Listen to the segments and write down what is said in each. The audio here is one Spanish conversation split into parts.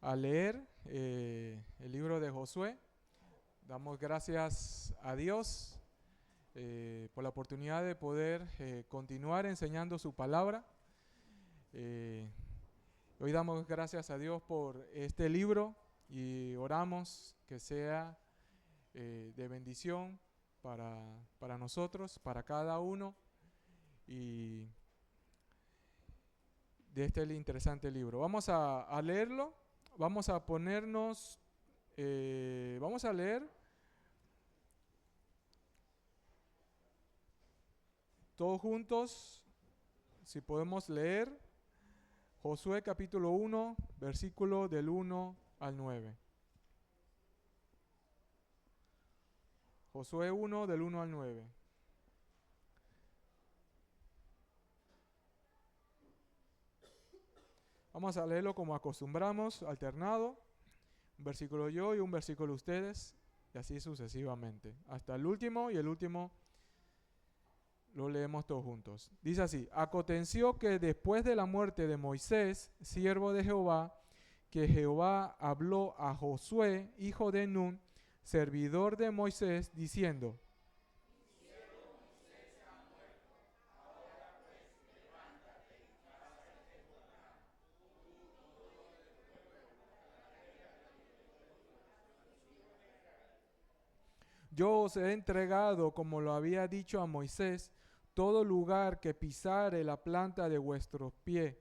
a leer el libro de Josué. Damos gracias a Dios por la oportunidad de poder continuar enseñando su palabra. Eh, Hoy damos gracias a Dios por este libro y oramos que sea de bendición para nosotros, para cada uno, y de este interesante libro. Vamos a leerlo, vamos a ponernos, vamos a leer todos juntos, si podemos leer, Josué capítulo 1, versículo del 1 al 9. Josué 1 del 1 al 9. Vamos a leerlo como acostumbramos, alternado, un versículo yo y un versículo ustedes, y así sucesivamente, hasta el último, y el último lo leemos todos juntos. Dice así: aconteció que después de la muerte de Moisés, siervo de Jehová, que Jehová habló a Josué, hijo de Nun, servidor de Moisés, diciendo: yo os he entregado, como lo había dicho a Moisés, todo lugar que pisare la planta de vuestros pies.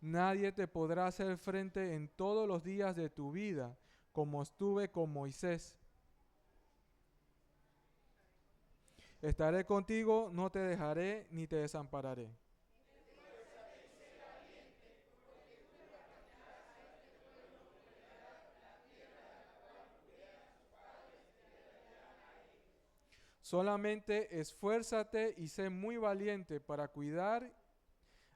Nadie te podrá hacer frente en todos los días de tu vida, como estuve con Moisés. Estaré contigo, no te dejaré ni te desampararé. Solamente esfuérzate y sé muy valiente para cuidar,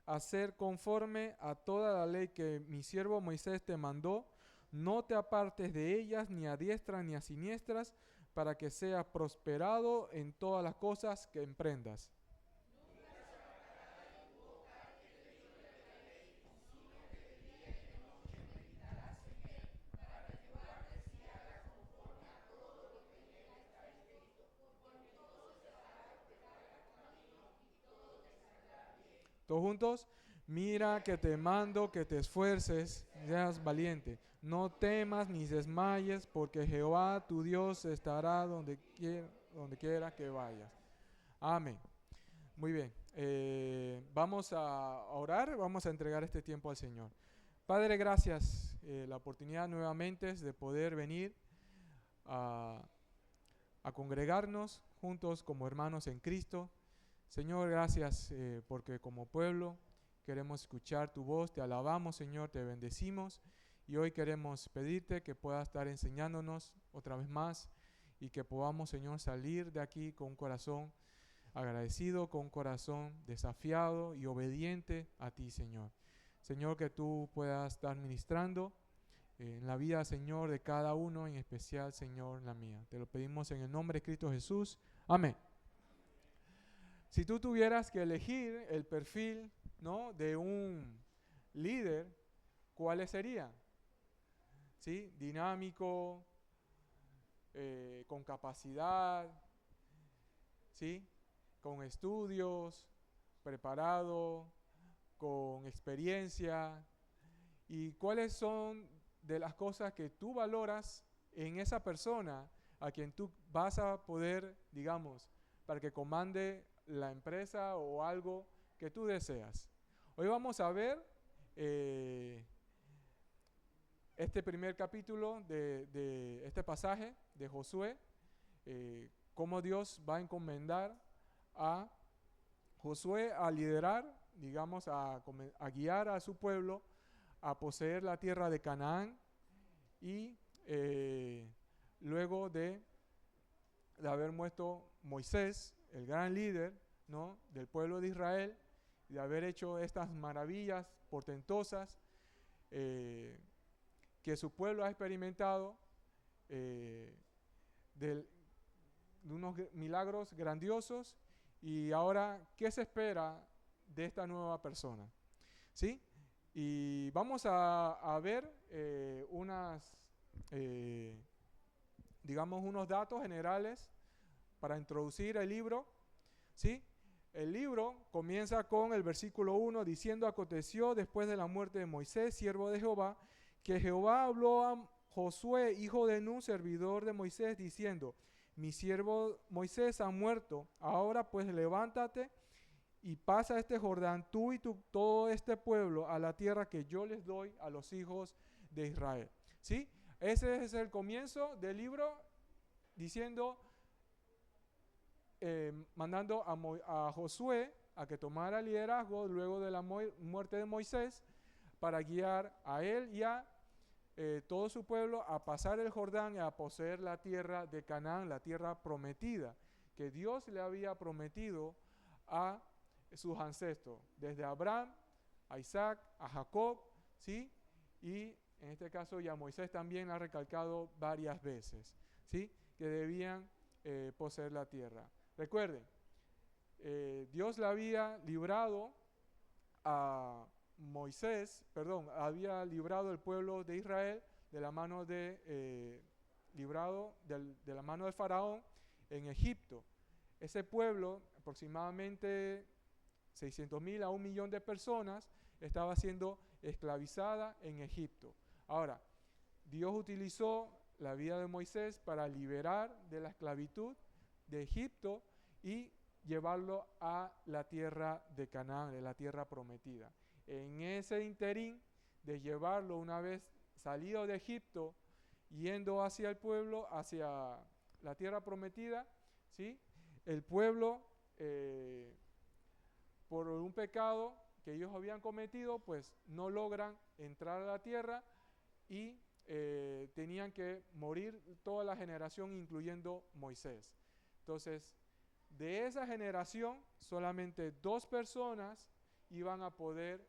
hacer conforme a toda la ley que mi siervo Moisés te mandó. No te apartes de ellas ni a diestra ni a siniestras, para que seas prosperado en todas las cosas que emprendas. Todos juntos. Mira que te mando que te esfuerces, seas valiente. No temas ni desmayes, porque Jehová tu Dios estará donde quiera que vayas. Amén. Muy bien. Vamos a orar, vamos a entregar este tiempo al Señor. Padre, gracias la oportunidad nuevamente es de poder venir a, a congregarnos juntos como hermanos en Cristo. Señor, gracias porque como pueblo queremos escuchar tu voz, te alabamos, Señor, te bendecimos, y hoy queremos pedirte que puedas estar enseñándonos otra vez más y que podamos, Señor, salir de aquí con un corazón agradecido, con un corazón desafiado y obediente a ti, Señor. Señor, que tú puedas estar ministrando en la vida, Señor, de cada uno, en especial, Señor, en la mía. Te lo pedimos en el nombre de Cristo Jesús. Amén. Si tú tuvieras que elegir el perfil, ¿no?, de un líder, ¿cuáles serían? ¿Sí? Dinámico, con capacidad, ¿sí?, con estudios, preparado, con experiencia. ¿Y cuáles son de las cosas que tú valoras en esa persona a quien tú vas a poder, digamos, para que comande la empresa o algo que tú deseas? Hoy vamos a ver este primer capítulo de este pasaje de Josué, cómo Dios va a encomendar a Josué a liderar, digamos, a guiar a su pueblo a poseer la tierra de Canaán, y luego de haber muerto Moisés, el gran líder, ¿no?, del pueblo de Israel, de haber hecho estas maravillas portentosas que su pueblo ha experimentado, de unos milagros grandiosos. Y ahora, ¿qué se espera de esta nueva persona? ¿Sí? Y vamos a ver digamos, unos datos generales para introducir el libro. ¿Sí? El libro comienza con el versículo 1 diciendo: aconteció después de la muerte de Moisés, siervo de Jehová, que Jehová habló a Josué, hijo de Nun, servidor de Moisés, diciendo: mi siervo Moisés ha muerto, ahora pues levántate y pasa este Jordán, tú y todo este pueblo, a la tierra que yo les doy a los hijos de Israel. ¿Sí? Ese es el comienzo del libro, diciendo, mandando a Josué a que tomara liderazgo luego de la muerte de Moisés, para guiar a él y a todo su pueblo a pasar el Jordán y a poseer la tierra de Canaán, la tierra prometida, que Dios le había prometido a sus ancestros, desde Abraham, a Isaac, a Jacob, ¿sí? Y en este caso ya Moisés también ha recalcado varias veces, ¿sí? Que debían poseer la tierra. Recuerden, Dios le había librado a Moisés, había librado el pueblo de Israel de la mano de la mano de Faraón en Egipto. Ese pueblo, aproximadamente 600,000 a 1,000,000 de personas, estaba siendo esclavizada en Egipto. Ahora, Dios utilizó la vida de Moisés para liberar de la esclavitud de Egipto y llevarlo a la tierra de Canaán, de la tierra prometida. En ese interín de llevarlo, una vez salido de Egipto, yendo hacia el pueblo, hacia la tierra prometida, ¿sí? El pueblo, por un pecado que ellos habían cometido, pues no logran entrar a la tierra y tenían que morir toda la generación, incluyendo Moisés. Entonces, de esa generación, solamente 2 personas iban a poder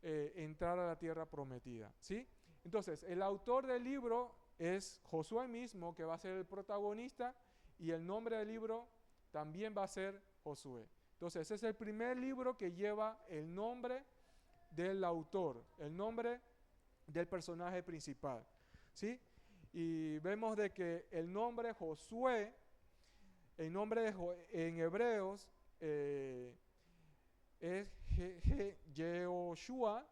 entrar a la tierra prometida, ¿sí? Entonces, el autor del libro es Josué mismo, que va a ser el protagonista, y el nombre del libro también va a ser Josué. Entonces, ese es el primer libro que lleva el nombre del autor, el nombre del personaje principal, ¿sí? Y vemos de que el nombre Josué, el nombre en hebreos es Yehoshua,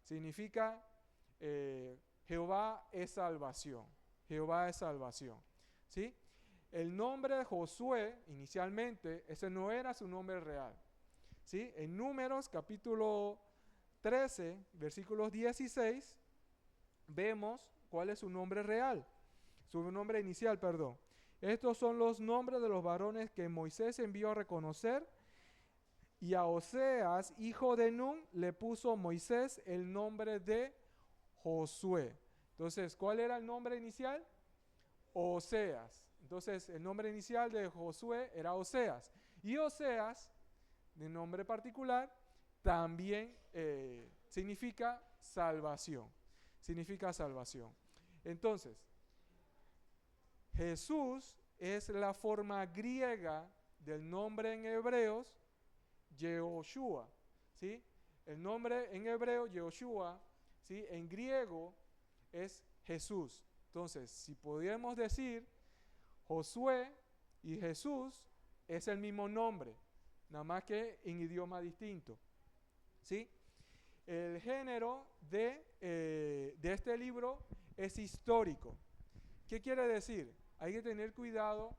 significa Jehová es salvación. Jehová es salvación, ¿sí? El nombre de Josué, inicialmente, ese no era su nombre real, ¿sí? En Números, capítulo 13, versículos 16, vemos cuál es su nombre real, su nombre inicial, perdón. Estos son los nombres de los varones que Moisés envió a reconocer, y a Oseas, hijo de Nun, le puso Moisés el nombre de Josué. Entonces, ¿cuál era el nombre inicial? Oseas. Entonces, el nombre inicial de Josué era Oseas. Y Oseas, de nombre particular, también significa salvación. Significa salvación. Entonces, Jesús es la forma griega del nombre en hebreos, Yehoshua, ¿sí? El nombre en hebreo, Yehoshua, ¿sí? En griego es Jesús. Entonces, si podríamos decir, Josué y Jesús es el mismo nombre, nada más que en idioma distinto, ¿sí? El género de este libro es histórico. ¿Qué quiere decir? Hay que tener cuidado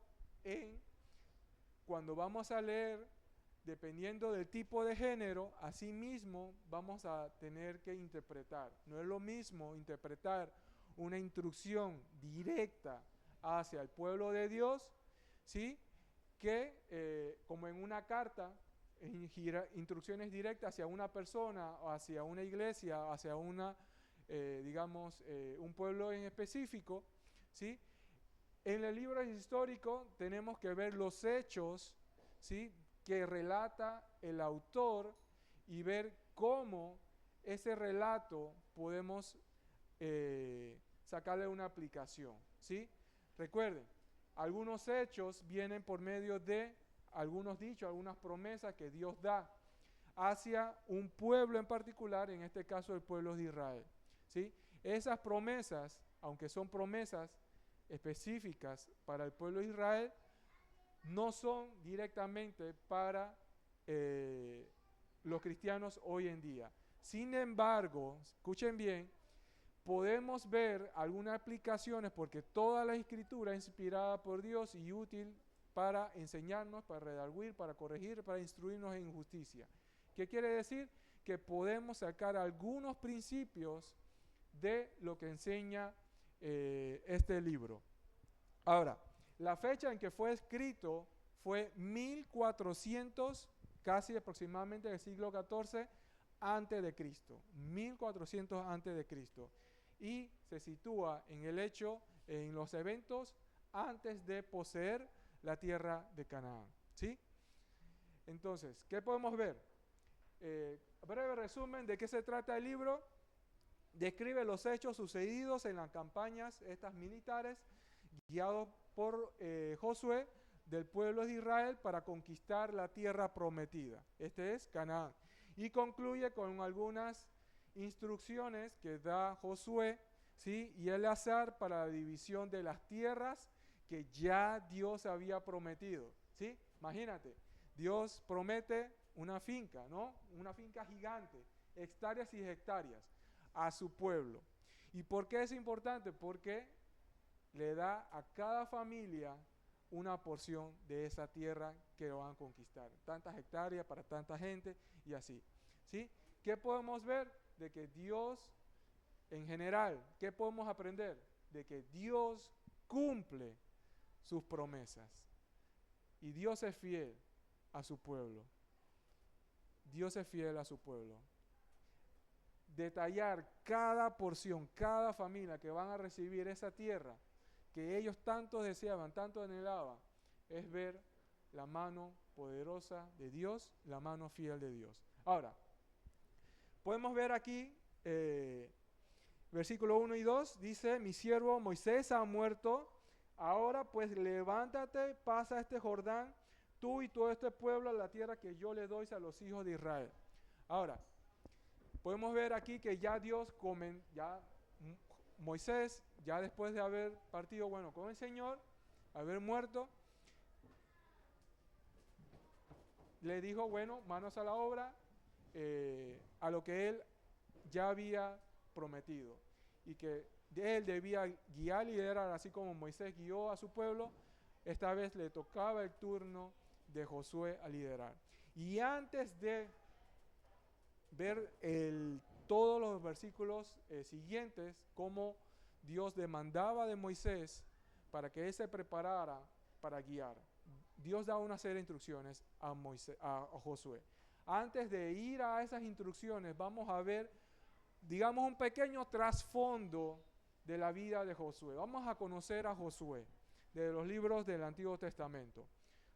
cuando vamos a leer, dependiendo del tipo de género, así mismo vamos a tener que interpretar. No es lo mismo interpretar una instrucción directa hacia el pueblo de Dios, ¿sí? Que como en una carta, instrucciones directas hacia una persona, o hacia una iglesia, hacia un pueblo en específico, ¿sí? En el libro histórico tenemos que ver los hechos, ¿sí? Que relata el autor y ver cómo ese relato podemos sacarle una aplicación, ¿sí? Recuerden, algunos hechos vienen por medio de algunos dichos, algunas promesas que Dios da hacia un pueblo en particular, en este caso el pueblo de Israel. ¿Sí? Esas promesas, aunque son promesas específicas para el pueblo de Israel, no son directamente para los cristianos hoy en día. Sin embargo, escuchen bien, podemos ver algunas aplicaciones porque toda la escritura es inspirada por Dios y útil para enseñarnos, para redarguir, para corregir, para instruirnos en justicia. ¿Qué quiere decir? Que podemos sacar algunos principios de lo que enseña este libro. Ahora, la fecha en que fue escrito fue 1400, casi aproximadamente del siglo XIV, antes de Cristo. 1400 antes de Cristo. Y se sitúa en el hecho, en los eventos antes de poseer la tierra de Canaán. ¿Sí? Entonces, ¿qué podemos ver? Breve resumen de qué se trata el libro. Describe los hechos sucedidos en las campañas estas militares guiados por Josué del pueblo de Israel para conquistar la tierra prometida. Este es Canaán. Y concluye con algunas instrucciones que da Josué, ¿sí? Y Eleazar para la división de las tierras que ya Dios había prometido. ¿Sí? Imagínate, Dios promete una finca, ¿no? Una finca gigante, hectáreas y hectáreas a su pueblo. ¿Y por qué es importante? Porque le da a cada familia una porción de esa tierra que van a conquistar. Tantas hectáreas para tanta gente y así. ¿Sí? ¿Qué podemos ver? De que Dios, en general, ¿qué podemos aprender? De que Dios cumple sus promesas. Y Dios es fiel a su pueblo. Dios es fiel a su pueblo. Detallar cada porción, cada familia que van a recibir esa tierra que ellos tanto deseaban, tanto anhelaban, es ver la mano poderosa de Dios, la mano fiel de Dios. Ahora, podemos ver aquí, versículo 1 y 2, dice, mi siervo Moisés ha muerto, ahora pues levántate, pasa este Jordán, tú y todo este pueblo a la tierra que yo le doy a los hijos de Israel. Ahora, podemos ver aquí que ya Dios, Moisés, ya después de haber partido, con el Señor, haber muerto, le dijo, manos a la obra, a lo que él ya había prometido. Y que él debía guiar y liderar, así como Moisés guió a su pueblo, esta vez le tocaba el turno de Josué a liderar. Y antes de ver todos los versículos siguientes, cómo Dios demandaba de Moisés para que él se preparara para guiar. Dios da una serie de instrucciones a Josué. Antes de ir a esas instrucciones, vamos a ver, digamos, un pequeño trasfondo de la vida de Josué. Vamos a conocer a Josué de los libros del Antiguo Testamento.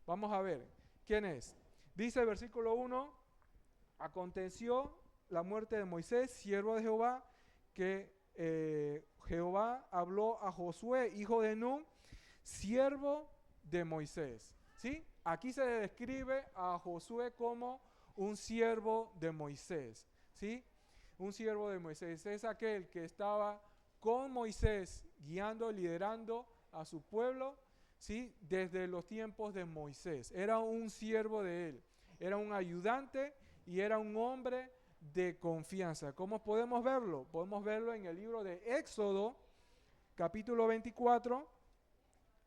Vamos a ver, ¿quién es? Dice el versículo 1, aconteció la muerte de Moisés, siervo de Jehová, que Jehová habló a Josué, hijo de Nun, siervo de Moisés. ¿Sí? Aquí se describe a Josué como un siervo de Moisés. ¿Sí? Un siervo de Moisés es aquel que estaba con Moisés guiando, liderando a su pueblo, ¿sí? Desde los tiempos de Moisés. Era un siervo de él, era un ayudante y era un hombre de confianza. ¿Cómo podemos verlo? Podemos verlo en el libro de Éxodo, capítulo 24,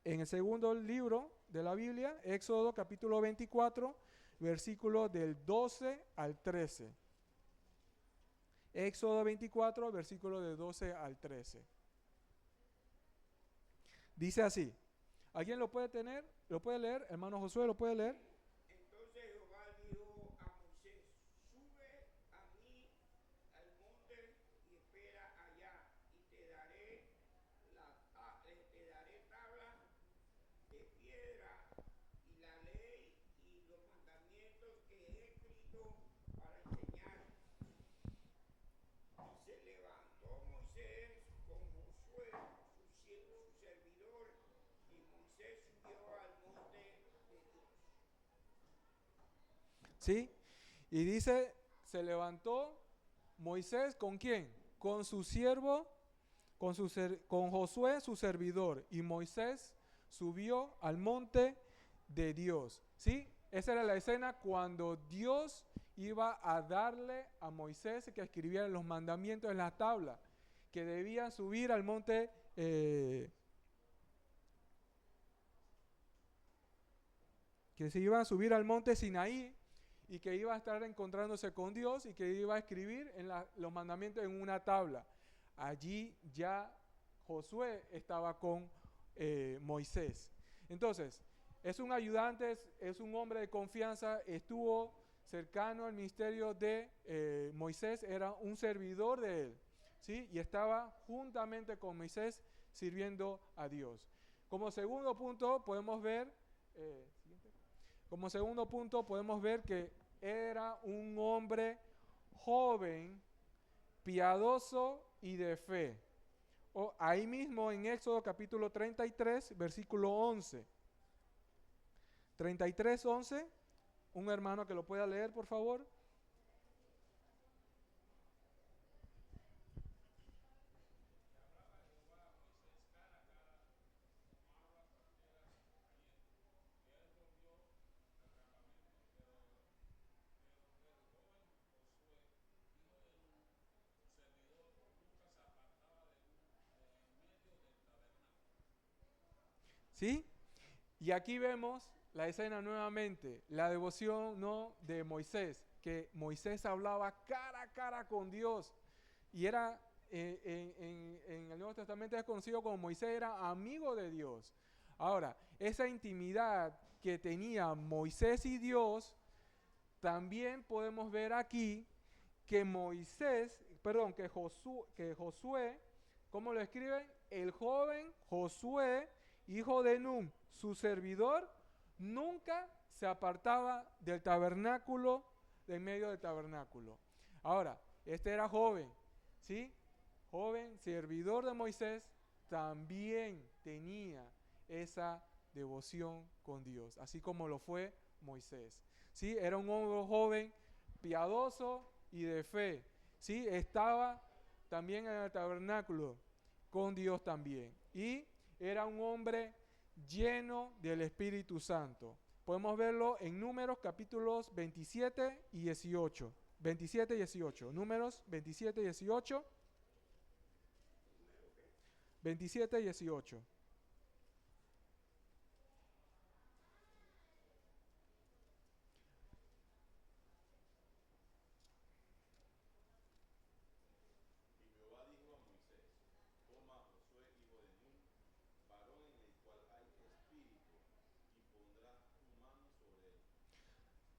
en el segundo libro de la Biblia, Éxodo capítulo 24, versículo del 12 al 13. Éxodo 24, versículo del 12 al 13. Dice así. ¿Alguien lo puede tener? ¿Lo puede leer? Hermano Josué, ¿lo puede leer? Entonces Jehová dijo a Moisés, sube a mí al monte y espera allá, y te daré tabla de piedra y la ley y los mandamientos que he escrito para enseñar. Y se levantó Moisés con Josué, su servidor, ¿sí? Y dice, se levantó Moisés, ¿con quién? Con su siervo, con Josué, su servidor. Y Moisés subió al monte de Dios, ¿sí? Esa era la escena cuando Dios iba a darle a Moisés que escribiera los mandamientos en la tabla, que debía subir al monte, que se iba a subir al monte Sinaí y que iba a estar encontrándose con Dios y que iba a escribir los mandamientos en una tabla. Allí ya Josué estaba con Moisés. Entonces, es un ayudante, es un hombre de confianza, estuvo cercano al ministerio de Moisés, era un servidor de él, ¿sí? Y estaba juntamente con Moisés sirviendo a Dios. Como segundo punto podemos ver, que era un hombre joven, piadoso y de fe. Ahí mismo en Éxodo capítulo 33, versículo 11. 33, 11. Un hermano que lo pueda leer, por favor. ¿Sí? Y aquí vemos la escena nuevamente, la devoción, ¿no?, de Moisés, que Moisés hablaba cara a cara con Dios y era, en el Nuevo Testamento es conocido como Moisés era amigo de Dios. Ahora, esa intimidad que tenía Moisés y Dios, también podemos ver aquí que que Josué, ¿cómo lo escriben? El joven Josué, hijo de Nun, su servidor, nunca se apartaba del tabernáculo, de en medio del tabernáculo. Ahora, este era joven, ¿sí? Joven, servidor de Moisés, también tenía esa devoción con Dios, así como lo fue Moisés. ¿Sí? Era un hombre joven, piadoso y de fe. ¿Sí? Estaba también en el tabernáculo con Dios también. Y era un hombre lleno del Espíritu Santo. Podemos verlo en Números capítulos 27 y 18. 27 y 18. Números 27 y 18. 27 y 18.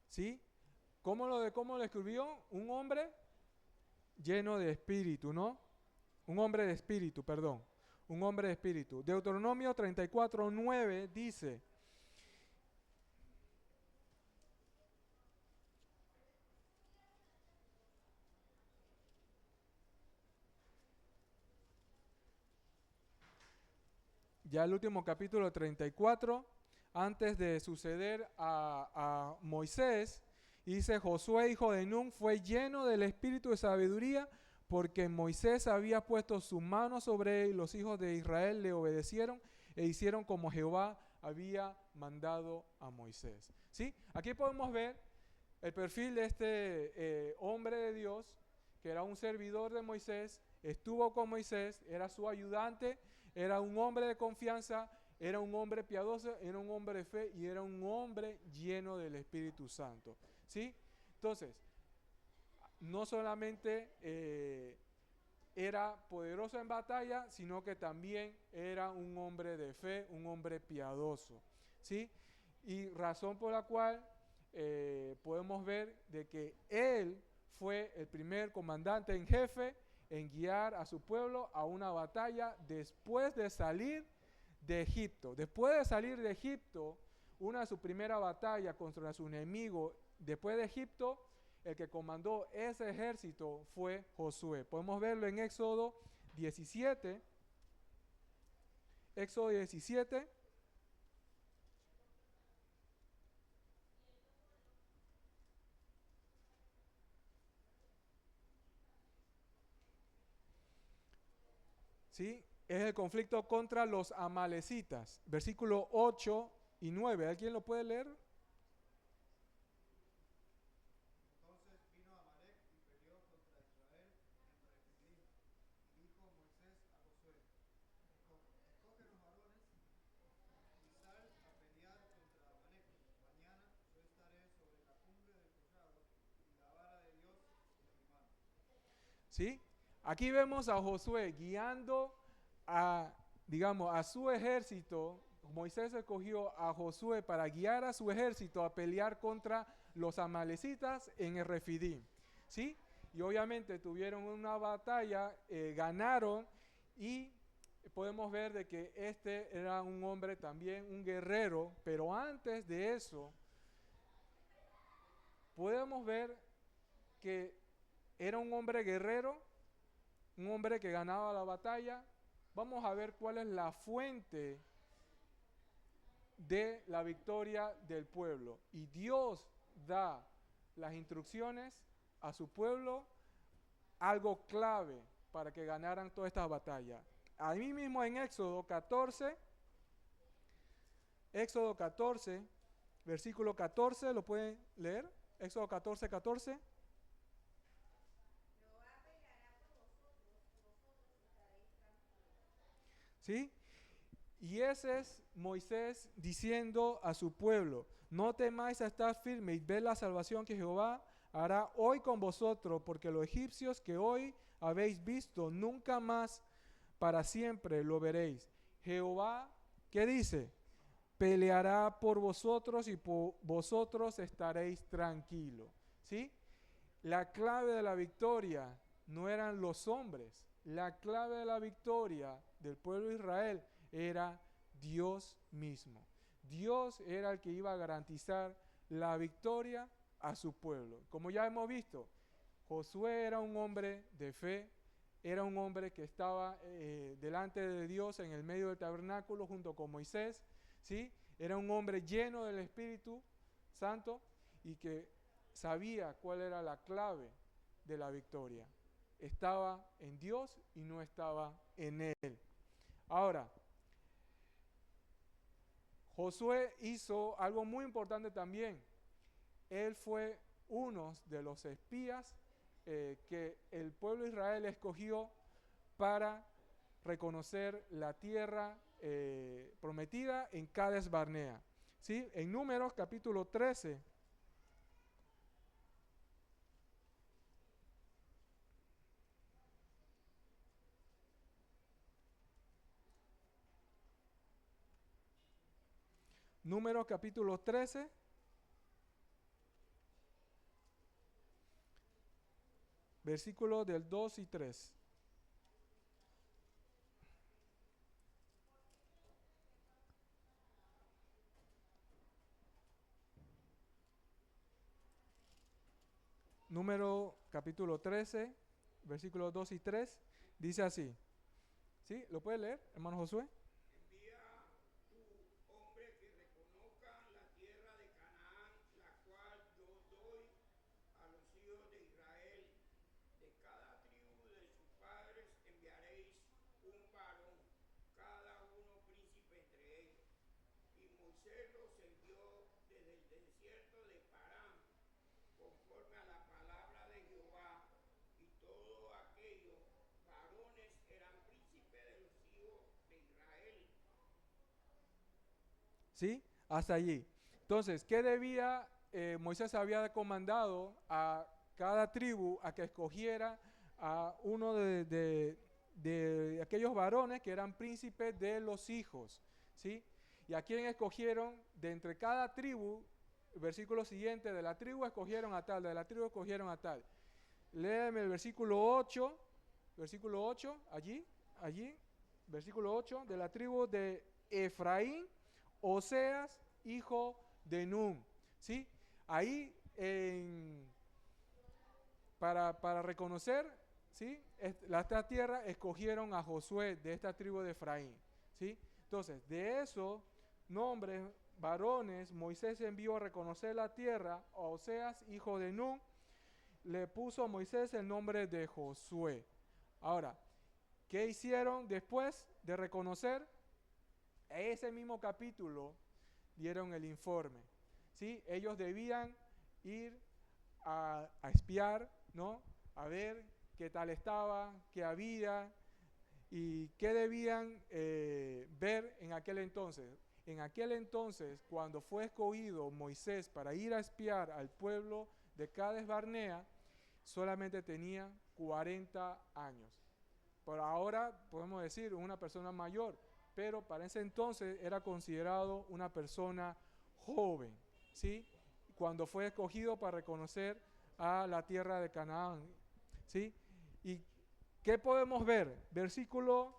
¿Sí? ¿Cómo lo escribió? Un hombre lleno de espíritu, ¿no? Un hombre de espíritu, perdón. Un hombre de espíritu. Deuteronomio 34, 9 dice: ya el último capítulo 34, antes de suceder a Moisés, dice: Josué, hijo de Nun, fue lleno del espíritu de sabiduría, porque Moisés había puesto su mano sobre él, y los hijos de Israel le obedecieron e hicieron como Jehová había mandado a Moisés. ¿Sí? Aquí podemos ver el perfil de este hombre de Dios, que era un servidor de Moisés, estuvo con Moisés, era su ayudante, era un hombre de confianza, era un hombre piadoso, era un hombre de fe y era un hombre lleno del Espíritu Santo. ¿Sí? Entonces, no solamente era poderoso en batalla, sino que también era un hombre de fe, un hombre piadoso. ¿Sí? Y razón por la cual podemos ver de que él fue el primer comandante en jefe en guiar a su pueblo a una batalla después de salir de Egipto. Después de salir de Egipto, una de sus primeras batallas contra su enemigo después de Egipto, el que comandó ese ejército fue Josué. Podemos verlo en Éxodo 17. Éxodo 17. ¿sí? Es el conflicto contra los amalecitas. Versículo 8 y 9. ¿Alguien lo puede leer? Entonces vino Amalec y peleó contra Israel en Refidim. Y dijo Moisés a Josué: escoge los varones y sal a pelear contra Amalec. Mañana yo estaré sobre la cumbre del collado y la vara de Dios en mi mano. ¿Sí? Aquí vemos a Josué guiando a, digamos, a su ejército. Moisés escogió a Josué para guiar a su ejército a pelear contra los amalecitas en el Refidim. ¿Sí? Y obviamente tuvieron una batalla, ganaron, y podemos ver de que este era un hombre también, un guerrero, pero antes de eso, podemos ver que era un hombre guerrero, un hombre que ganaba la batalla. Vamos a ver cuál es la fuente de la victoria del pueblo. Y Dios da las instrucciones a su pueblo, algo clave para que ganaran todas estas batallas. Ahí mismo en Éxodo 14, versículo 14, ¿lo pueden leer? Éxodo 14, 14. ¿Sí? Y ese es Moisés diciendo a su pueblo: no temáis a estar firme y ved la salvación que Jehová hará hoy con vosotros, porque los egipcios que hoy habéis visto, nunca más para siempre lo veréis. Jehová, ¿qué dice? Peleará por vosotros y por vosotros estaréis tranquilos. ¿Sí? La clave de la victoria no eran los hombres. La clave de la victoria del pueblo de Israel era Dios mismo. Dios era el que iba a garantizar la victoria a su pueblo. Como ya hemos visto, Josué era un hombre de fe, era un hombre que estaba delante de Dios en el medio del tabernáculo junto con Moisés, ¿sí? Era un hombre lleno del Espíritu Santo y que sabía cuál era la clave de la victoria. Estaba en Dios y no estaba en él. Ahora, Josué hizo algo muy importante también. Él fue uno de los espías que el pueblo de Israel escogió para reconocer la tierra prometida en Cades Barnea. ¿Sí? En Números capítulo 13. Números capítulo 13. Versículos del 2 y 3. Número capítulo 13, versículos 2 y 3, dice así. ¿Sí? ¿Lo puede leer, hermano Josué? Envía tu hombre que reconozcan la tierra de Canaán, la cual yo doy a los hijos de Israel. De cada tribu de sus padres enviaréis un varón, cada uno príncipe entre ellos. Y Moisés los envió desde el desierto de Parán, conforme a la palabra de Jehová, y todos aquellos varones eran príncipes de los hijos de Israel. ¿Sí? Hasta allí. Entonces, ¿qué debía? Moisés había comandado a cada tribu a que escogiera a uno de aquellos varones que eran príncipes de los hijos. ¿Sí? ¿Y a quién escogieron? De entre cada tribu, versículo siguiente, de la tribu escogieron a tal, de la tribu escogieron a tal. Léeme el versículo 8, allí, versículo 8, de la tribu de Efraín, Oseas, hijo de Nun. ¿Sí? Ahí, para reconocer, ¿sí? Esta tierra escogieron a Josué de esta tribu de Efraín. ¿Sí? Entonces, de esos nombres, varones, Moisés envió a reconocer la tierra a Oseas, hijo de Nun. Le puso a Moisés el nombre de Josué. Ahora, ¿Qué hicieron después de reconocer? Ese mismo capítulo dieron el informe. ¿Sí? Ellos debían ir a espiar, ¿no? A ver qué tal estaba, qué había y qué debían ver en aquel entonces. En aquel entonces, cuando fue escogido Moisés para ir a espiar al pueblo de Cades Barnea, solamente tenía 40 años. Por ahora podemos decir una persona mayor, pero para ese entonces era considerado una persona joven, ¿sí? Cuando fue escogido para reconocer a la tierra de Canaán, ¿sí? ¿Y qué podemos ver? Versículo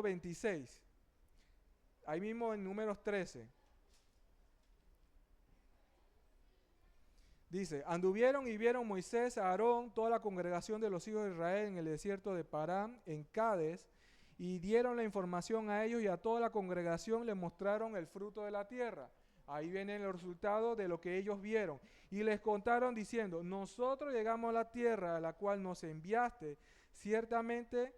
26, ahí mismo en Números 13. Dice, anduvieron y vieron Moisés, a Aarón, toda la congregación de los hijos de Israel en el desierto de Parán, en Cades, y dieron la información a ellos y a toda la congregación le mostraron el fruto de la tierra. Ahí viene el resultado de lo que ellos vieron. Y les contaron diciendo, nosotros llegamos a la tierra a la cual nos enviaste, ciertamente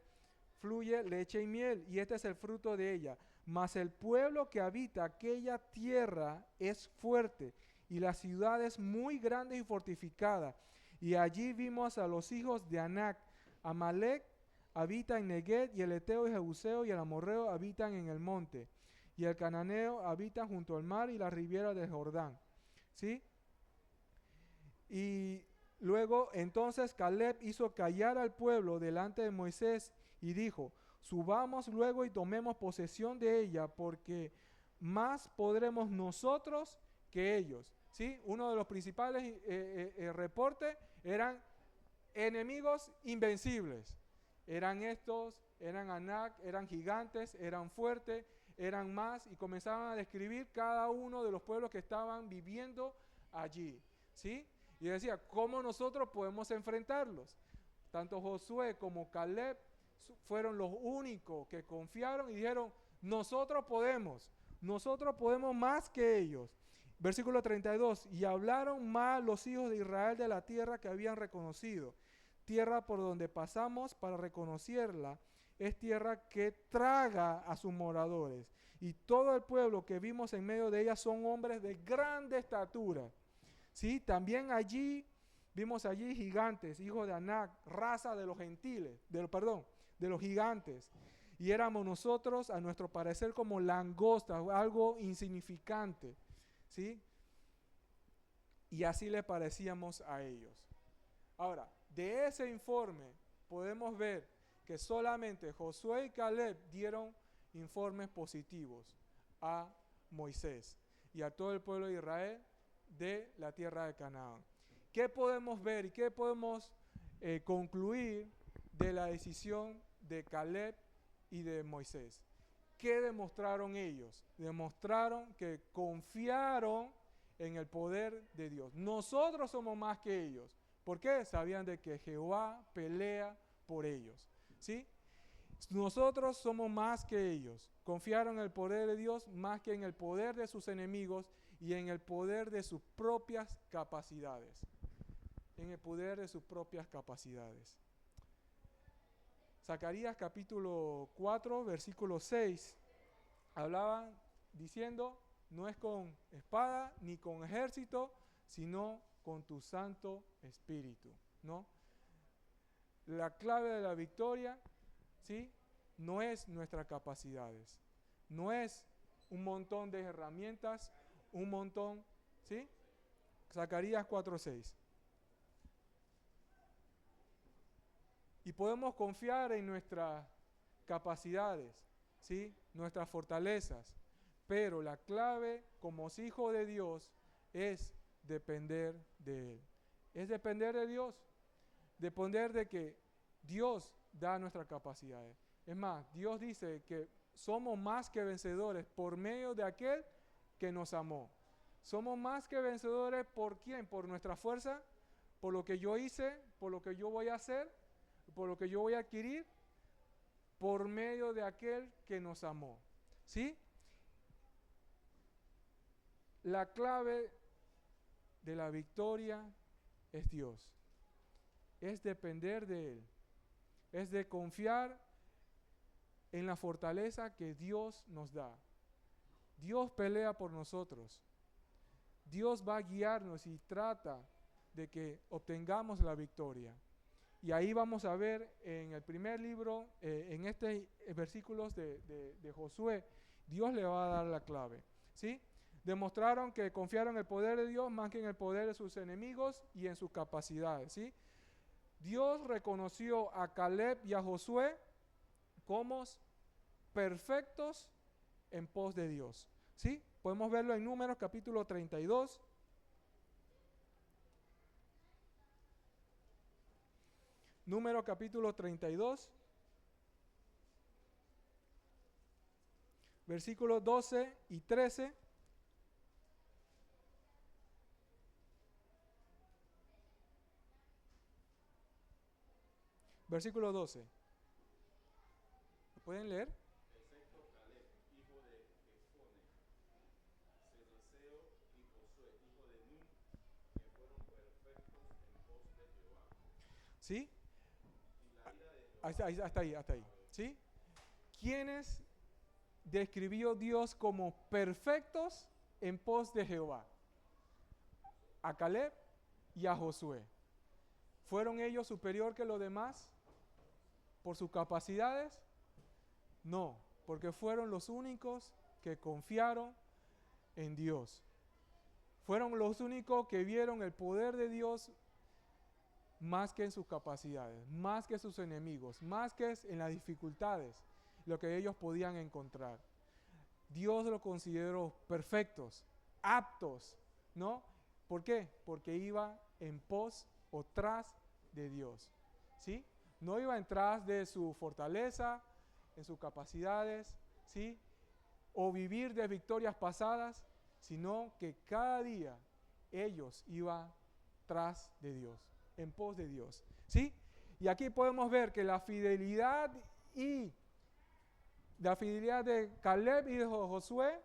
fluye leche y miel, y este es el fruto de ella. Mas el pueblo que habita aquella tierra es fuerte, y la ciudad es muy grande y fortificada. Y allí vimos a los hijos de Anac. Amalek habita en Negueb, y el Eteo y Jebuseo y el Amorreo habitan en el monte. Y el Cananeo habita junto al mar y la ribera del Jordán. ¿Sí? Y luego entonces Caleb hizo callar al pueblo delante de Moisés y dijo, subamos luego y tomemos posesión de ella, porque más podremos nosotros que ellos. ¿Sí? Uno de los principales reportes eran enemigos invencibles. Eran estos, eran Anac, eran gigantes, eran fuertes, eran más, y comenzaban a describir cada uno de los pueblos que estaban viviendo allí. ¿Sí? Y decía, ¿cómo nosotros podemos enfrentarlos? Tanto Josué como Caleb fueron los únicos que confiaron y dijeron, nosotros podemos más que ellos. Versículo 32, y hablaron más los hijos de Israel de la tierra que habían reconocido. Tierra por donde pasamos para reconocerla, es tierra que traga a sus moradores. Y todo el pueblo que vimos en medio de ella son hombres de grande estatura. ¿Sí? También allí vimos allí gigantes, hijos de Anac, raza de los gentiles, de los gigantes. Y éramos nosotros, a nuestro parecer, como langostas, algo insignificante. ¿Sí? Y así le parecíamos a ellos. Ahora, de ese informe podemos ver que solamente Josué y Caleb dieron informes positivos a Moisés y a todo el pueblo de Israel de la tierra de Canaán. ¿Qué podemos ver y qué podemos concluir de la decisión de Caleb y de Moisés? ¿Qué demostraron ellos? Demostraron que confiaron en el poder de Dios. Nosotros somos más que ellos. ¿Por qué? Sabían de que Jehová pelea por ellos. ¿Sí? Nosotros somos más que ellos. Confiaron en el poder de Dios más que en el poder de sus enemigos y en el poder de sus propias capacidades. En el poder de sus propias capacidades. Zacarías capítulo 4, versículo 6, hablaba diciendo, no es con espada ni con ejército, sino con tu Santo Espíritu, ¿no? La clave de la victoria, ¿sí? No es nuestras capacidades, no es un montón de herramientas, un montón, ¿sí? Zacarías 4:6. Y podemos confiar en nuestras capacidades, ¿sí? Nuestras fortalezas, pero la clave como hijos de Dios es depender de Él. Es depender de Dios, depender de que Dios da nuestras capacidades. Es más, Dios dice que somos más que vencedores por medio de aquel que nos amó. Somos más que vencedores ¿por quién? Por nuestra fuerza, por lo que yo hice, por lo que yo voy a hacer, por lo que yo voy a adquirir. por medio de aquel que nos amó. ¿Sí? La clave de la victoria es Dios. Es depender de Él. Es de confiar en la fortaleza que Dios nos da. Dios pelea por nosotros. Dios va a guiarnos y trata de que obtengamos la victoria. Y ahí vamos a ver en el primer libro, en estos versículos de Josué, Dios le va a dar la clave. ¿Sí? Demostraron que confiaron en el poder de Dios más que en el poder de sus enemigos y en sus capacidades. ¿Sí? Dios reconoció a Caleb y a Josué como perfectos en pos de Dios. ¿Sí? Podemos verlo en Números capítulo 32. Números capítulo 32. Versículos 12 y 13. Versículo 12. ¿Lo pueden leer? Excepto Caleb, hijo de Jefone, Cenezeo y Josué, hijo de Nun, que fueron perfectos en pos de Jehová. ¿Sí? Y la ira de Jehová. Hasta ahí. ¿Sí? ¿Quiénes describió Dios como perfectos en pos de Jehová? A Caleb y a Josué. ¿Fueron ellos superior que los demás por sus capacidades? No, porque fueron los únicos que confiaron en Dios. Fueron los únicos que vieron el poder de Dios más que en sus capacidades, más que sus enemigos, más que en las dificultades, lo que ellos podían encontrar. Dios los consideró perfectos, aptos, ¿no? ¿Por qué? Porque iba en pos o tras de Dios, ¿sí? No iba en tras de su fortaleza, en sus capacidades, ¿sí? O vivir de victorias pasadas, sino que cada día ellos iban tras de Dios, en pos de Dios, ¿sí? Y aquí podemos ver que la fidelidad de Caleb y de Josué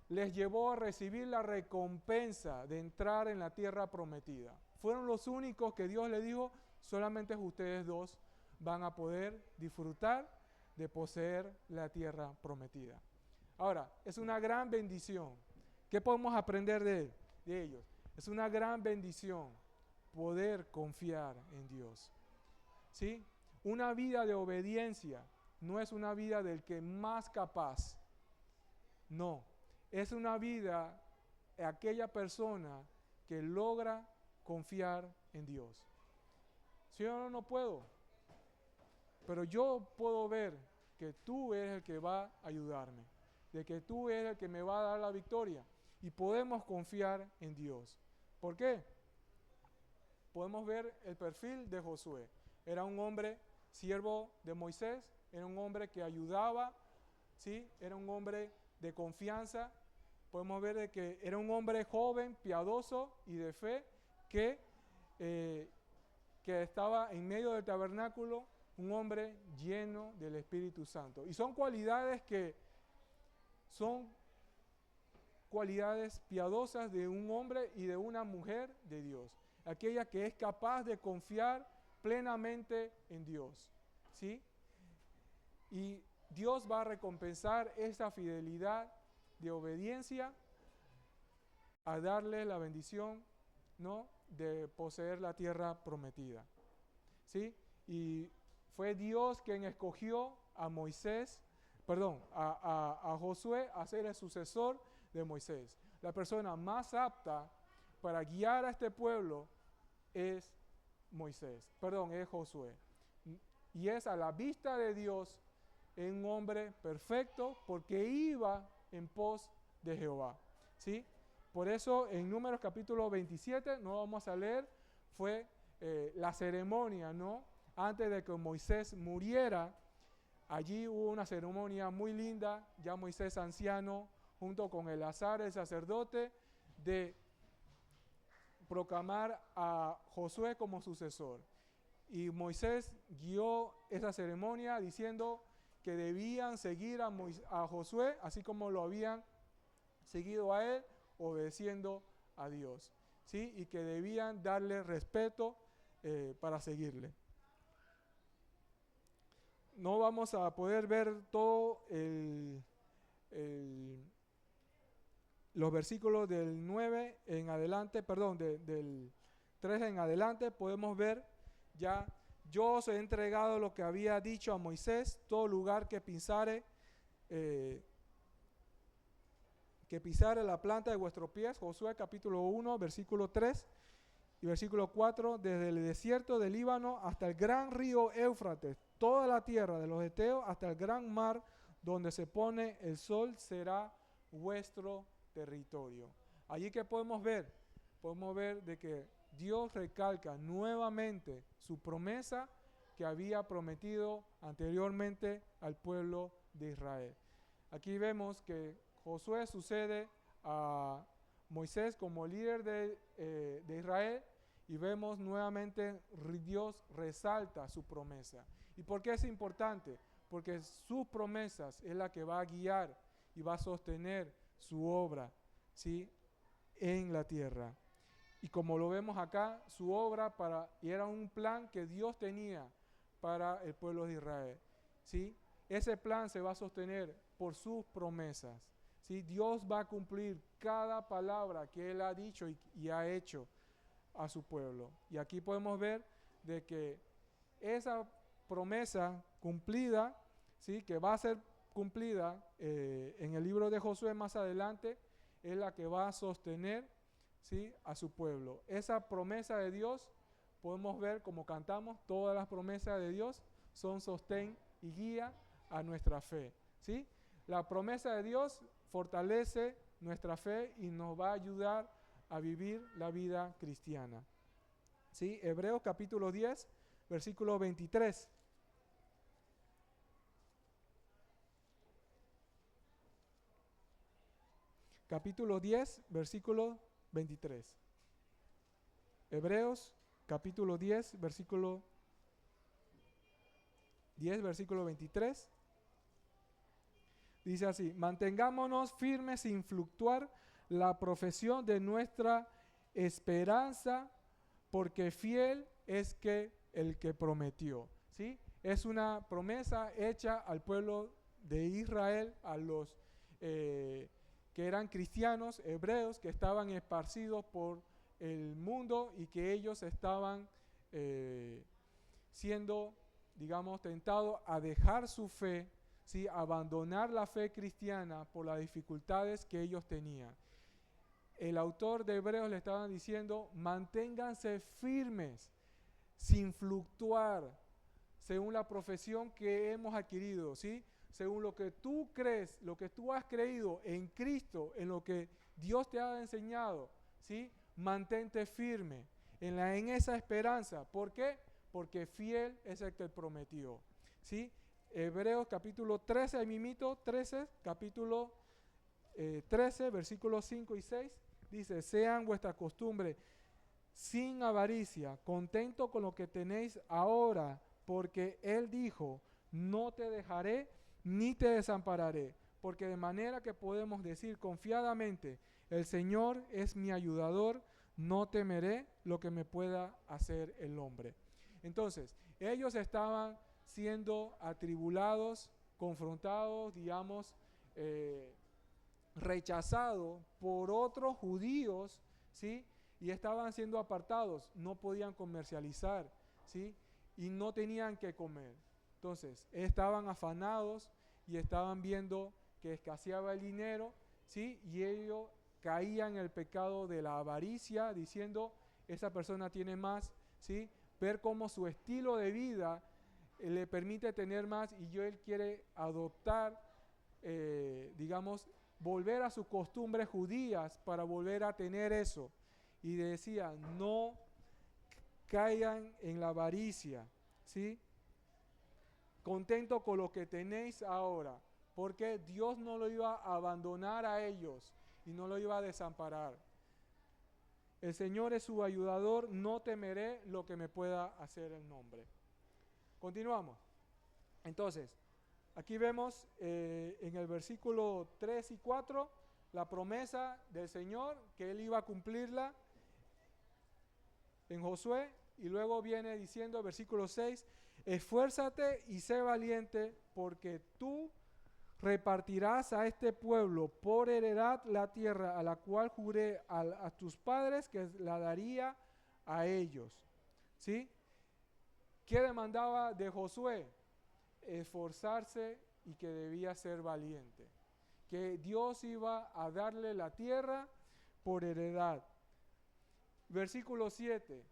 les llevó a recibir la recompensa de entrar en la tierra prometida. Fueron los únicos que Dios le dijo, solamente ustedes dos van a poder disfrutar de poseer la tierra prometida. Ahora, es una gran bendición. ¿Qué podemos aprender de ellos? Es una gran bendición poder confiar en Dios. ¿Sí? Una vida de obediencia no es una vida del que más capaz. No, es una vida de aquella persona que logra confiar en Dios. Si yo no puedo, pero yo puedo ver que tú eres el que va a ayudarme, de que tú eres el que me va a dar la victoria y podemos confiar en Dios. ¿Por qué? Podemos ver el perfil de Josué. Era un hombre siervo de Moisés, era un hombre que ayudaba, ¿sí? Era un hombre de confianza. Podemos ver de que era un hombre joven, piadoso y de fe que estaba en medio del tabernáculo, un hombre lleno del Espíritu Santo. Y son cualidades que son cualidades piadosas de un hombre y de una mujer de Dios. Aquella que es capaz de confiar plenamente en Dios, ¿sí? Y Dios va a recompensar esa fidelidad de obediencia a darle la bendición, ¿no?, de poseer la tierra prometida, ¿sí? Y fue Dios quien escogió a Josué a ser el sucesor de Moisés. La persona más apta para guiar a este pueblo es Josué. Y es a la vista de Dios un hombre perfecto porque iba en pos de Jehová, ¿sí? Por eso en Números capítulo 27, no vamos a leer, fue la ceremonia, ¿no? Antes de que Moisés muriera, allí hubo una ceremonia muy linda, ya Moisés anciano, junto con Eleazar, el sacerdote, de proclamar a Josué como sucesor. Y Moisés guió esa ceremonia diciendo que debían seguir a Josué, así como lo habían seguido a él, obedeciendo a Dios, ¿sí? Y que debían darle respeto para seguirle. No vamos a poder ver todo los versículos del 9 en adelante, perdón, del 3 en adelante. Podemos ver ya: yo os he entregado lo que había dicho a Moisés, todo lugar que pisare la planta de vuestros pies. Josué capítulo 1, versículo 3 y versículo 4, desde el desierto del Líbano hasta el gran río Éufrates, toda la tierra de los heteos hasta el gran mar donde se pone el sol será vuestro territorio. Allí que podemos ver de que Dios recalca nuevamente su promesa que había prometido anteriormente al pueblo de Israel. Aquí vemos que Josué sucede a Moisés como líder de Israel, y vemos nuevamente Dios resalta su promesa. ¿Y por qué es importante? Porque sus promesas es la que va a guiar y va a sostener su obra, ¿sí?, en la tierra. Y como lo vemos acá, su obra y era un plan que Dios tenía para el pueblo de Israel, ¿sí? Ese plan se va a sostener por sus promesas, ¿sí? Dios va a cumplir cada palabra que Él ha dicho y ha hecho a su pueblo. Y aquí podemos ver de que esa promesa cumplida, ¿sí?, que va a ser cumplida en el libro de Josué más adelante, es la que va a sostener, ¿sí?, a su pueblo. Esa promesa de Dios, podemos ver como cantamos, todas las promesas de Dios son sostén y guía a nuestra fe, ¿sí? La promesa de Dios fortalece nuestra fe y nos va a ayudar a vivir la vida cristiana, ¿sí? Hebreos capítulo 10, versículo 23. Capítulo 10, versículo 23. Hebreos capítulo 10, versículo 23. Dice así: mantengámonos firmes sin fluctuar la profesión de nuestra esperanza, porque fiel es el que prometió, ¿sí? Es una promesa hecha al pueblo de Israel, a los que eran cristianos, hebreos, que estaban esparcidos por el mundo y que ellos estaban siendo, digamos, tentados a dejar su fe, ¿sí?, abandonar la fe cristiana por las dificultades que ellos tenían. El autor de Hebreos le estaba diciendo: manténganse firmes, sin fluctuar, según la profesión que hemos adquirido, ¿sí? Según lo que tú crees, lo que tú has creído en Cristo, en lo que Dios te ha enseñado, ¿sí? Mantente firme en esa esperanza. ¿Por qué? Porque fiel es el que prometió, ¿sí? Hebreos capítulo 13, ahí mimito, 13, capítulo 13, versículos 5 y 6, dice: sean vuestra costumbre sin avaricia, contento con lo que tenéis ahora, porque Él dijo: no te dejaré ni te desampararé. Porque de manera que podemos decir confiadamente: el Señor es mi ayudador, no temeré lo que me pueda hacer el hombre. Entonces, ellos estaban siendo atribulados, confrontados, digamos, rechazados por otros judíos, ¿sí? Y estaban siendo apartados, no podían comercializar, ¿sí?, y no tenían que comer. Entonces, estaban afanados y estaban viendo que escaseaba el dinero, ¿sí?, y ellos caían en el pecado de la avaricia, diciendo: esa persona tiene más, ¿sí?, ver cómo su estilo de vida le permite tener más, y él quiere adoptar, digamos, volver a sus costumbres judías para volver a tener eso. Y decía: no caigan en la avaricia, ¿sí? Contento con lo que tenéis ahora, porque Dios no lo iba a abandonar a ellos y no lo iba a desamparar. El Señor es su ayudador, no temeré lo que me pueda hacer el hombre. Continuamos. Entonces, Aquí vemos en el versículo 3 y 4 la promesa del Señor que Él iba a cumplirla en Josué. Y luego viene diciendo, versículo 6, esfuérzate y sé valiente, porque tú repartirás a este pueblo por heredad la tierra a la cual juré a tus padres que la daría a ellos. ¿Sí? ¿Qué demandaba de Josué? Esforzarse y que debía ser valiente. Que Dios iba a darle la tierra por heredad. Versículo 7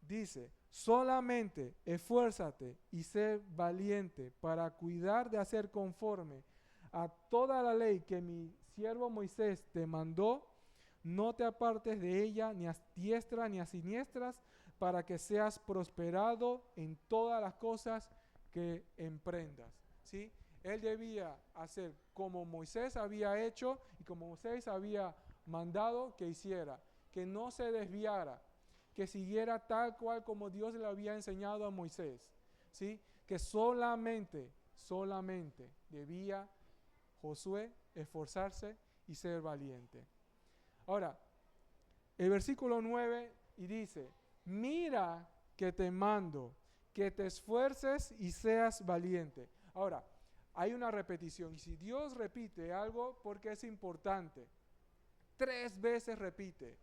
dice, solamente esfuérzate y sé valiente para cuidar de hacer conforme a toda la ley que mi siervo Moisés te mandó. No te apartes de ella ni a diestra ni a siniestras, para que seas prosperado en todas las cosas que emprendas. ¿Sí? Él debía hacer como Moisés había hecho y como Moisés había mandado que hiciera, que no se desviara, que siguiera tal cual como Dios le había enseñado a Moisés. ¿Sí? Que solamente debía Josué esforzarse y ser valiente. Ahora, el versículo 9 y dice, mira que te mando, que te esfuerces y seas valiente. Ahora, hay una repetición, y si Dios repite algo, porque es importante, 3 veces repite,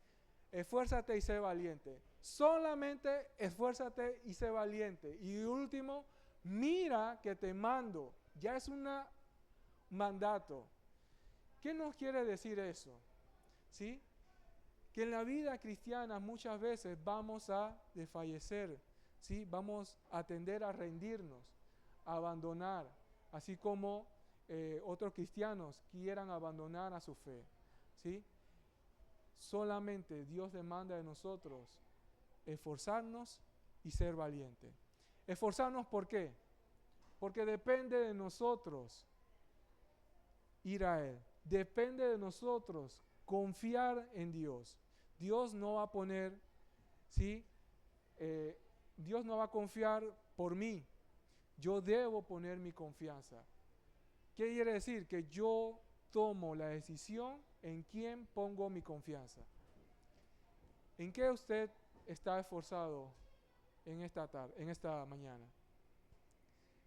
esfuérzate y sé valiente. Solamente esfuérzate y sé valiente. Y último, mira que te mando. Ya es un mandato. ¿Qué nos quiere decir eso? ¿Sí? Que en la vida cristiana muchas veces vamos a desfallecer, ¿sí? Vamos a tender a rendirnos, a abandonar, así como otros cristianos quieran abandonar a su fe, ¿sí? Solamente Dios demanda de nosotros esforzarnos y ser valientes. Esforzarnos, ¿por qué? Porque depende de nosotros ir a Él. Depende de nosotros confiar en Dios. Dios no va a poner, ¿sí? Dios no va a confiar por mí. Yo debo poner mi confianza. ¿Qué quiere decir? Que yo tomo la decisión en quién pongo mi confianza. ¿En qué usted está esforzado en esta mañana?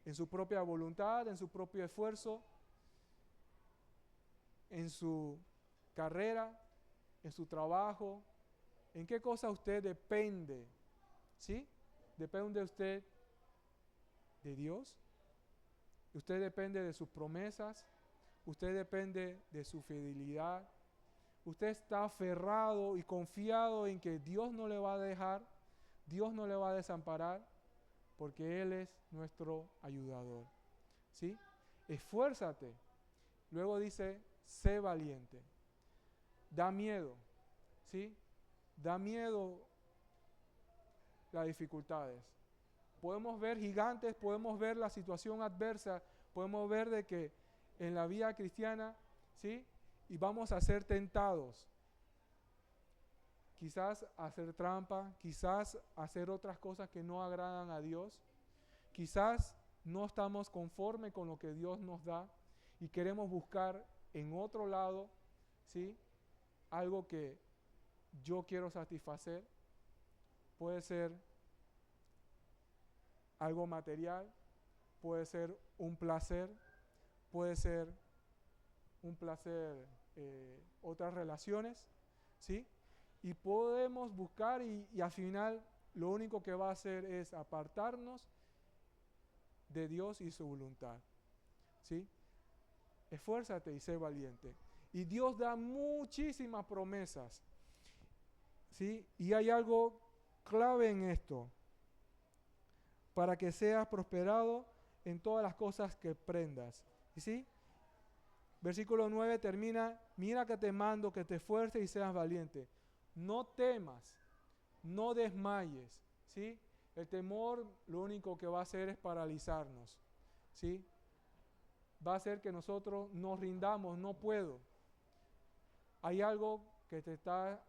¿En su propia voluntad, en su propio esfuerzo, en su carrera, en su trabajo? ¿En qué cosa usted depende? ¿Sí? ¿Depende usted de Dios? ¿Usted depende de sus promesas? ¿Usted depende de su fidelidad? ¿Usted está aferrado y confiado en que Dios no le va a dejar, Dios no le va a desamparar? Porque Él es nuestro ayudador. ¿Sí? Esfuérzate. Luego dice, sé valiente. Da miedo. ¿Sí? Da miedo las dificultades. Podemos ver gigantes, podemos ver la situación adversa, podemos ver de que en la vida cristiana, ¿sí? Y vamos a ser tentados. Quizás a hacer trampa, quizás a hacer otras cosas que no agradan a Dios. Quizás no estamos conformes con lo que Dios nos da y queremos buscar en otro lado, ¿sí? Algo que yo quiero satisfacer. Puede ser algo material, puede ser un placer, puede ser un placer, otras relaciones, ¿sí? Y podemos buscar y al final lo único que va a hacer es apartarnos de Dios y su voluntad, ¿sí? Esfuérzate y sé valiente. Y Dios da muchísimas promesas, ¿sí? Y hay algo clave en esto, para que seas prosperado en todas las cosas que emprendas. ¿Sí? Versículo 9 termina, mira que te mando, que te esfuerces y seas valiente. No temas, no desmayes. ¿Sí? El temor lo único que va a hacer es paralizarnos. ¿Sí? Va a hacer que nosotros nos rindamos, no puedo. Hay algo que te está,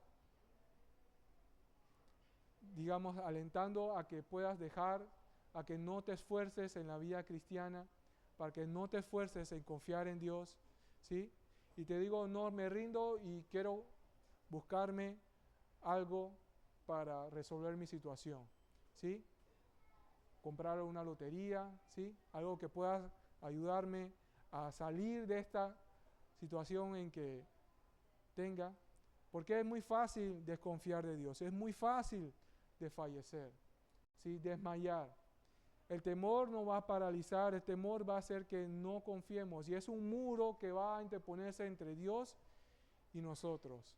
alentando a que puedas dejar, a que no te esfuerces en la vida cristiana, para que no te esfuerces en confiar en Dios, ¿sí? Y te digo, no me rindo y quiero buscarme algo para resolver mi situación, ¿sí? Comprar una lotería, ¿sí? Algo que pueda ayudarme a salir de esta situación en que tenga, porque es muy fácil desconfiar de Dios, es muy fácil de fallecer, ¿sí? Desmayar. El temor nos va a paralizar, el temor va a hacer que no confiemos y es un muro que va a interponerse entre Dios y nosotros.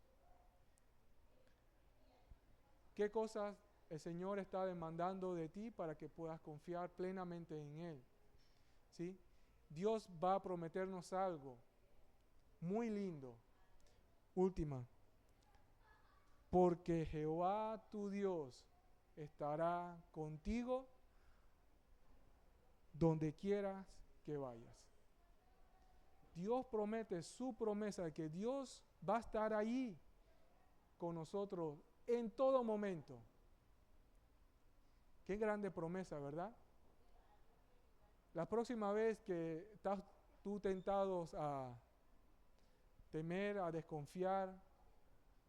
¿Qué cosas el Señor está demandando de ti para que puedas confiar plenamente en Él? ¿Sí? Dios va a prometernos algo muy lindo. Última. Porque Jehová tu Dios estará contigo donde quieras que vayas. Dios promete su promesa de que Dios va a estar ahí con nosotros en todo momento. Qué grande promesa, ¿verdad? La próxima vez que estás tú tentados a temer, a desconfiar,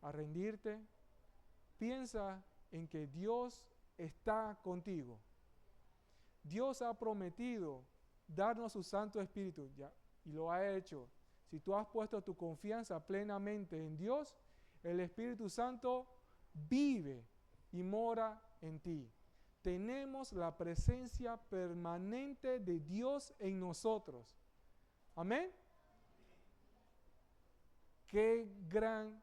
a rendirte, piensa en que Dios está contigo. Dios ha prometido darnos su Santo Espíritu, ya, y lo ha hecho. Si tú has puesto tu confianza plenamente en Dios, el Espíritu Santo vive y mora en ti. Tenemos la presencia permanente de Dios en nosotros. Amén. Qué gran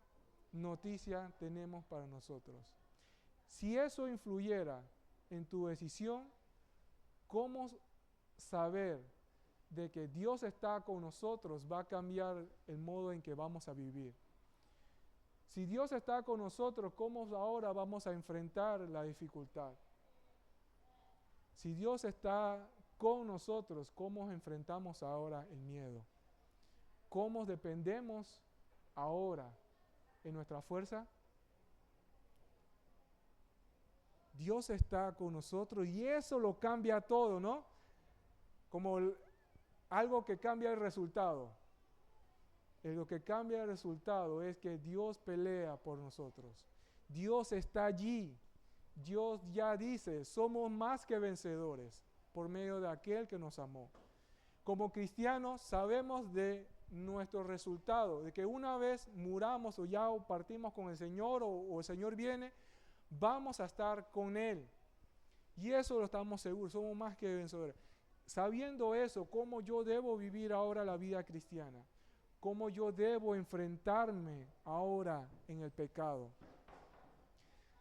noticia tenemos para nosotros. Si eso influyera en tu decisión, ¿cómo saber de que Dios está con nosotros va a cambiar el modo en que vamos a vivir? Si Dios está con nosotros, ¿cómo ahora vamos a enfrentar la dificultad? Si Dios está con nosotros, ¿cómo enfrentamos ahora el miedo? ¿Cómo dependemos ahora en nuestra fuerza? Dios está con nosotros y eso lo cambia todo, ¿no? Como algo que cambia el resultado. Lo que cambia el resultado es que Dios pelea por nosotros. Dios está allí. Dios ya dice, somos más que vencedores por medio de aquel que nos amó. Como cristianos sabemos de nuestro resultado, de que una vez muramos o ya partimos con el Señor o el Señor viene, vamos a estar con Él. Y eso lo estamos seguros, somos más que vencedores. Sabiendo eso, ¿cómo yo debo vivir ahora la vida cristiana? ¿Cómo yo debo enfrentarme ahora en el pecado?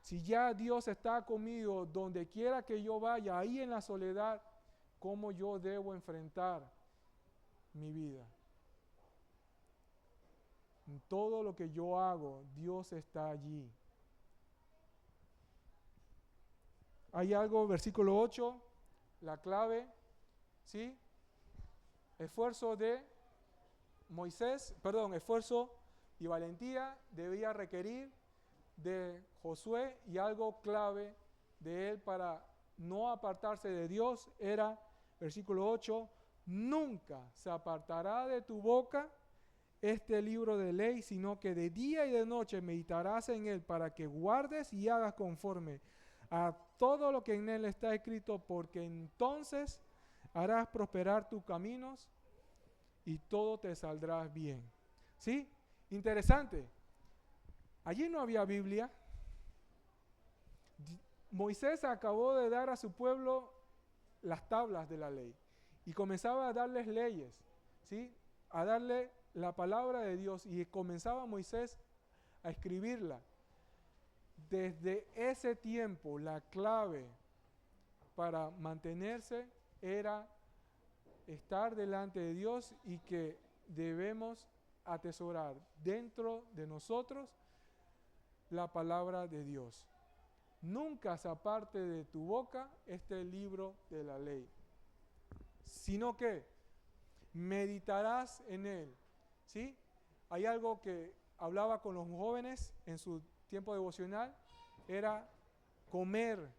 Si ya Dios está conmigo donde quiera que yo vaya, ahí en la soledad, ¿cómo yo debo enfrentar mi vida? En todo lo que yo hago, Dios está allí. Hay algo, versículo 8, la clave, ¿sí? Esfuerzo y valentía debía requerir de Josué, y algo clave de él para no apartarse de Dios era, versículo 8, nunca se apartará de tu boca este libro de ley, sino que de día y de noche meditarás en él para que guardes y hagas conforme a todo lo que en él está escrito, porque entonces harás prosperar tus caminos y todo te saldrá bien. ¿Sí? Interesante. Allí no había Biblia. Moisés acabó de dar a su pueblo las tablas de la ley y comenzaba a darles leyes, ¿sí? A darle la palabra de Dios, y comenzaba Moisés a escribirla. Desde ese tiempo la clave para mantenerse era estar delante de Dios, y que debemos atesorar dentro de nosotros la palabra de Dios. Nunca se aparte de tu boca este libro de la ley, sino que meditarás en él. ¿Sí? Hay algo que hablaba con los jóvenes en su tiempo devocional, era comer,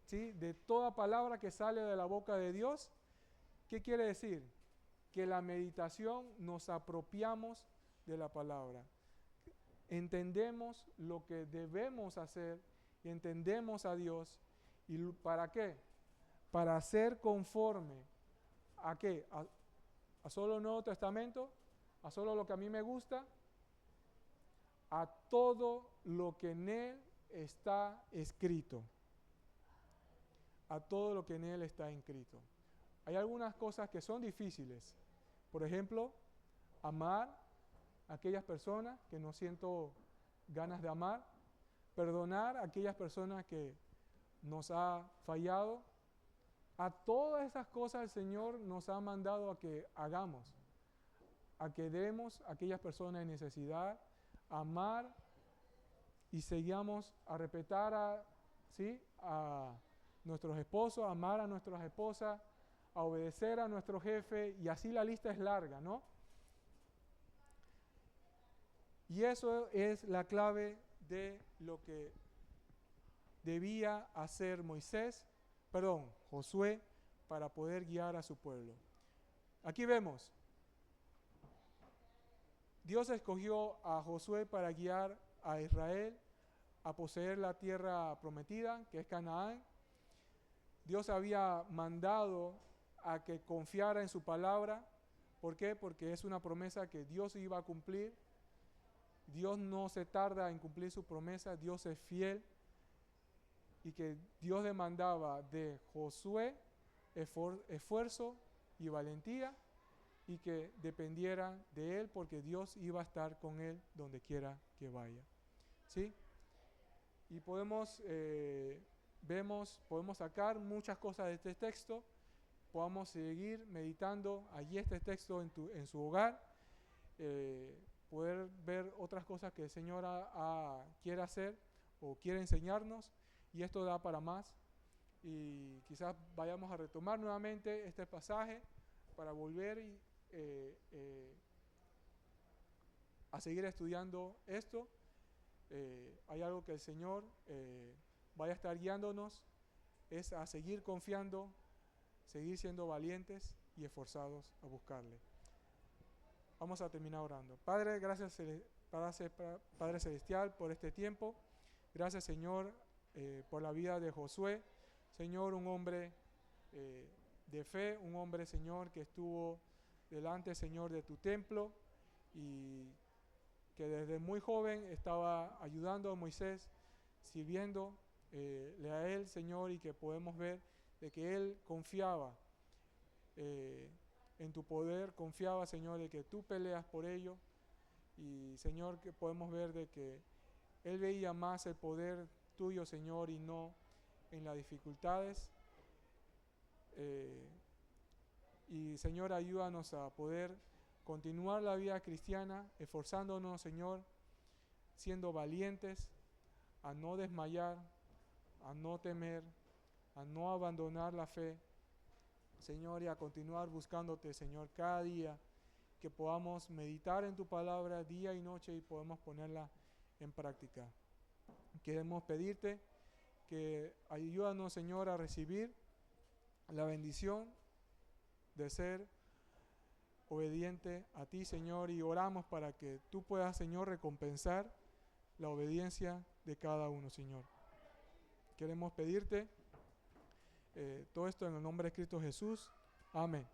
¿sí? De toda palabra que sale de la boca de Dios, ¿Qué quiere decir? Que la meditación nos apropiamos de la palabra. Entendemos lo que debemos hacer y entendemos a Dios. ¿Y para qué? Para ser conforme ¿a qué? ¿A solo el Nuevo Testamento? ¿A solo lo que a mí me gusta? A todo lo que en él está escrito. A todo lo que en él está escrito. Hay algunas cosas que son difíciles. Por ejemplo, amar a aquellas personas que no siento ganas de amar. Perdonar a aquellas personas que nos ha fallado. A todas esas cosas el Señor nos ha mandado a que hagamos. A que demos a aquellas personas en necesidad, amar y sigamos a respetar a nuestros esposos, a amar a nuestras esposas, a obedecer a nuestro jefe, y así la lista es larga, ¿no? Y eso es la clave de lo que debía hacer Josué, para poder guiar a su pueblo. Aquí vemos, Dios escogió a Josué para guiar a Israel a poseer la tierra prometida, que es Canaán. Dios había mandado a que confiara en su palabra. ¿Por qué? Porque es una promesa que Dios iba a cumplir. Dios no se tarda en cumplir su promesa, Dios es fiel. Y que Dios demandaba de Josué esfuerzo y valentía, y que dependiera de él, porque Dios iba a estar con él donde quiera que vaya. ¿Sí? Y podemos sacar muchas cosas de este texto, podamos seguir meditando allí este texto en su hogar, poder ver otras cosas que el Señor quiere hacer o quiere enseñarnos, y esto da para más. Y quizás vayamos a retomar nuevamente este pasaje para volver a seguir estudiando esto. Hay algo que el Señor vaya a estar guiándonos, es a seguir confiando, seguir siendo valientes y esforzados a buscarle. Vamos a terminar orando. Padre, gracias Padre Celestial por este tiempo. Gracias, Señor, por la vida de Josué. Señor, un hombre de fe, un hombre, Señor, que estuvo delante, Señor, de tu templo, y que desde muy joven estaba ayudando a Moisés, sirviéndole a él, Señor, y que podemos ver de que él confiaba en tu poder, confiaba, Señor, de que tú peleas por ello, y, Señor, que podemos ver de que él veía más el poder tuyo, Señor, y no en las dificultades. Y, Señor, ayúdanos a poder continuar la vida cristiana, esforzándonos, Señor, siendo valientes, a no desmayar, a no temer, a no abandonar la fe, Señor, y a continuar buscándote, Señor, cada día, que podamos meditar en tu palabra día y noche y podemos ponerla en práctica. Queremos pedirte que ayúdanos, Señor, a recibir la bendición de ser obediente a ti, Señor, y oramos para que tú puedas, Señor, recompensar la obediencia de cada uno, Señor. Queremos pedirte todo esto en el nombre de Cristo Jesús. Amén.